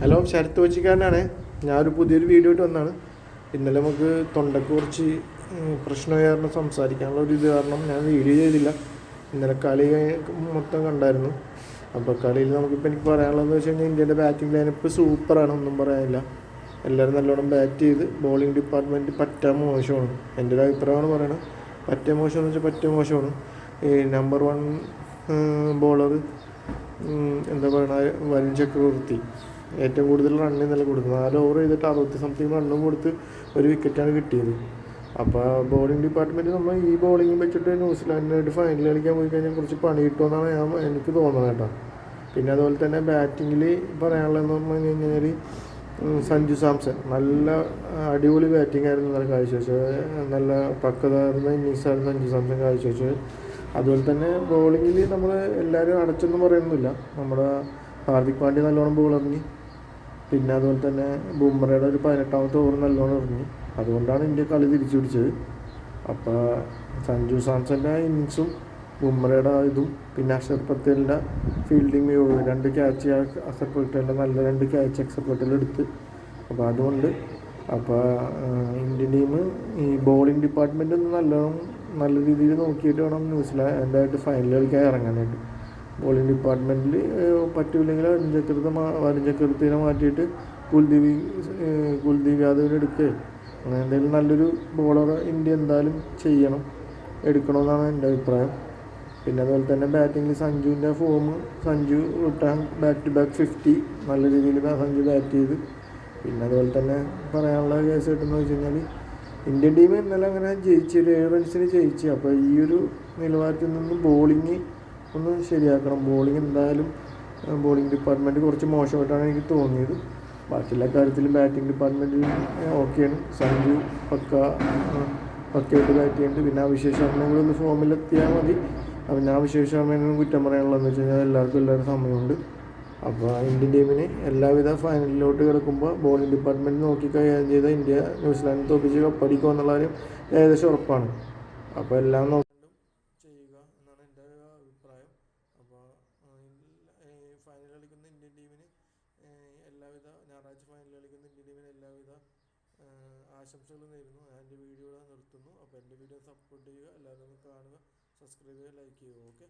Hello, Sarath കൊച്ചിക്കാരനാണ്. ഞാനൊരു പുതിയൊരു video ഇട്ട് വന്നതാണ്. ഇന്നലെ നമുക്ക് തൊണ്ടയ്ക്ക് കുറച്ച് പ്രശ്നമായിരുന്നു, സംസാരിക്കാനുള്ള ഒരു ഇത് കാരണം ഞാൻ വീഡിയോ ചെയ്തില്ല. ഇന്നലെ കളി മൊത്തം കണ്ടായിരുന്നു. അപ്പോൾ കളിയിൽ നമുക്കിപ്പോൾ എനിക്ക് പറയാനുള്ളതെന്ന് വെച്ച് കഴിഞ്ഞാൽ ഇന്ത്യയുടെ ബാറ്റിംഗ് ലൈനപ്പ് സൂപ്പറാണ്, ഒന്നും പറയാനില്ല. എല്ലാവരും നല്ലോണം ബാറ്റ് ചെയ്ത് ബോളിംഗ് ഡിപ്പാർട്ട്മെൻറ്റ് പറ്റാൻ മോശമാണ്. എൻ്റെ ഒരു അഭിപ്രായമാണ് പറയണത്. പറ്റ മോശമെന്ന് വെച്ചാൽ പറ്റ മോശമാണ്. ഈ നമ്പർ 1 ബോളർ എന്താ പറയുക, വരുൺ ചക്രവർത്തി ഏറ്റവും കൂടുതൽ റണ്ണ് ഇന്നലെ കൊടുത്തു. 4 ഓവർ ചെയ്തിട്ട് 60 സംതിങ് റണ്ണും കൊടുത്ത് ഒരു വിക്കറ്റാണ് കിട്ടിയത്. അപ്പോൾ ബോളിംഗ് ഡിപ്പാർട്ട്മെൻറ്റ് നമ്മൾ ഈ ബോളിംഗ് വെച്ചിട്ട് ന്യൂസിലാൻഡിനായിട്ട് ഫൈനൽ കളിക്കാൻ പോയി കഴിഞ്ഞാൽ കുറച്ച് പണി കിട്ടുമെന്നാണ് എനിക്ക് തോന്നുന്നത് കേട്ടോ. പിന്നെ അതുപോലെ തന്നെ ബാറ്റിങ്ങിൽ പറയാനുള്ളതെന്ന് പറഞ്ഞു കഴിഞ്ഞാൽ സഞ്ജു സാംസൺ നല്ല അടിപൊളി ബാറ്റിംഗ് ആയിരുന്നു ഇന്നലെ കാഴ്ചവെച്ചത്. നല്ല പക്കതായിരുന്ന ഇന്നിങ്സായിരുന്നു സഞ്ജു സാംസൺ കാഴ്ചവെച്ചത്. അതുപോലെ തന്നെ ബോളിങ്ങിൽ നമ്മൾ എല്ലാവരും അടച്ചൊന്നും പറയുന്നില്ല. നമ്മുടെ ഹാർദിക് പാണ്ഡ്യ നല്ലോണം ബോൾ എറിഞ്ഞ്, പിന്നെ അതുപോലെ തന്നെ ബുംറയുടെ ഒരു 18ാമത്തെ ഓവർ നല്ലോണം എറിഞ്ഞ്. അതുകൊണ്ടാണ് ഇന്ത്യ കളി തിരിച്ചു പിടിച്ചത്. അപ്പോൾ സഞ്ജു സാംസൻ്റെ ഇന്നിങ്സും ബുംറയുടെ ഇതും പിന്നെ അക്ഷർ പട്ടേലിൻ്റെ ഫീൽഡിങ് 2 ക്യാച്ച് അക്ഷർ പട്ടേലിൻ്റെ നല്ല 2 ക്യാച്ച് അക്ഷർ പട്ടേൽ എടുത്ത്. അപ്പോൾ അതുകൊണ്ട് ഇന്ത്യൻ ടീം ഈ ബോളിംഗ് ഡിപ്പാർട്ട്മെൻറ്റ് ഒന്ന് നല്ല രീതിയിൽ നോക്കിയിട്ട് വേണം ന്യൂസിലാൻഡായിട്ട് ഫൈനൽ കളിക്കാൻ ഇറങ്ങാനായിട്ട്. ബോളിംഗ് ഡിപ്പാർട്ട്മെൻറ്റിൽ പറ്റില്ലെങ്കിൽ വരുൺ ചക്രവർത്തിനെ മാറ്റിയിട്ട് കുൽദീപ് യാദവിനെ എടുക്കുക, അങ്ങനെ എന്തെങ്കിലും നല്ലൊരു ബോളറെ ഇന്ത്യ എന്തായാലും എടുക്കണമെന്നാണ് എൻ്റെ അഭിപ്രായം. പിന്നെ അതുപോലെ തന്നെ ബാറ്റിങ്ങിൽ സഞ്ജുവിൻ്റെ Sanju return back to back 50 നല്ല രീതിയിൽ സഞ്ജു ബാറ്റ് ചെയ്ത്. പിന്നെ അതുപോലെ തന്നെ പറയാനുള്ള കേസ് കിട്ടുന്നത് വെച്ച് കഴിഞ്ഞാൽ ഇന്ത്യൻ ടീം ഇന്നലെ അങ്ങനെ ജയിച്ച് 7 റൺസിന് ജയിച്ച്. അപ്പോൾ ഈ ഒരു നിലവാരത്തിൽ നിന്ന് ബോളിങ് ഒന്ന് ശരിയാക്കണം. ബോളിംഗ് എന്തായാലും ബോളിംഗ് ഡിപ്പാർട്ട്മെൻറ്റ് കുറച്ച് മോശമായിട്ടാണ് എനിക്ക് തോന്നിയത്. ബാക്കിയുള്ള കാര്യത്തിൽ ബാറ്റിംഗ് ഡിപ്പാർട്ട്മെൻറ്റിൽ ഓക്കെയാണ്. സഞ്ജു പക്കയായിട്ട് ബാറ്റ് ചെയ്യുന്നുണ്ട്. പിന്നെ അഭിഷേക് ശർമ്മയും കൂടി ഒന്ന് ഫോമിലെത്തിയാൽ മതി. പിന്നെ അഭിഷേക് ശർമ്മേനും കുറ്റം പറയാനുള്ളതെന്ന് വെച്ച് കഴിഞ്ഞാൽ എല്ലാവരും സമയമുണ്ട്. അപ്പോൾ ഇന്ത്യൻ ടീമിന് എല്ലാവിധ ഫൈനലിലോട്ട് കിടക്കുമ്പോൾ ബോളിംഗ് ഡിപ്പാർട്ട്മെൻറ്റ് നോക്കി കൈകാര്യം ചെയ്ത ഇന്ത്യ ന്യൂസിലാൻഡ് തോൽപ്പിച്ച് കപ്പടിക്കുക എന്നുള്ള കാര്യം ഏകദേശം ഉറപ്പാണ്. അപ്പോൾ എല്ലാം ചെയ്യുക എന്നാണ് എൻ്റെ അഭിപ്രായം. അപ്പോൾ ഫൈനൽ കളിക്കുന്ന ഇന്ത്യൻ ടീമിന് ഞായറാഴ്ച ഫൈനൽ കളിക്കുന്ന ഇന്ത്യൻ ടീമിന് എല്ലാവിധ ആശംസകളും നേരുന്നു. ഞാൻ എൻ്റെ വീഡിയോ നിർത്തുന്നു. അപ്പോൾ എൻ്റെ വീഡിയോ സപ്പോർട്ട് ചെയ്യുക, എല്ലാവരും ഒന്ന് കാണുക, സബ്സ്ക്രൈബ് ചെയ്യുക, ലൈക്ക് ചെയ്യുക. ഓക്കെ.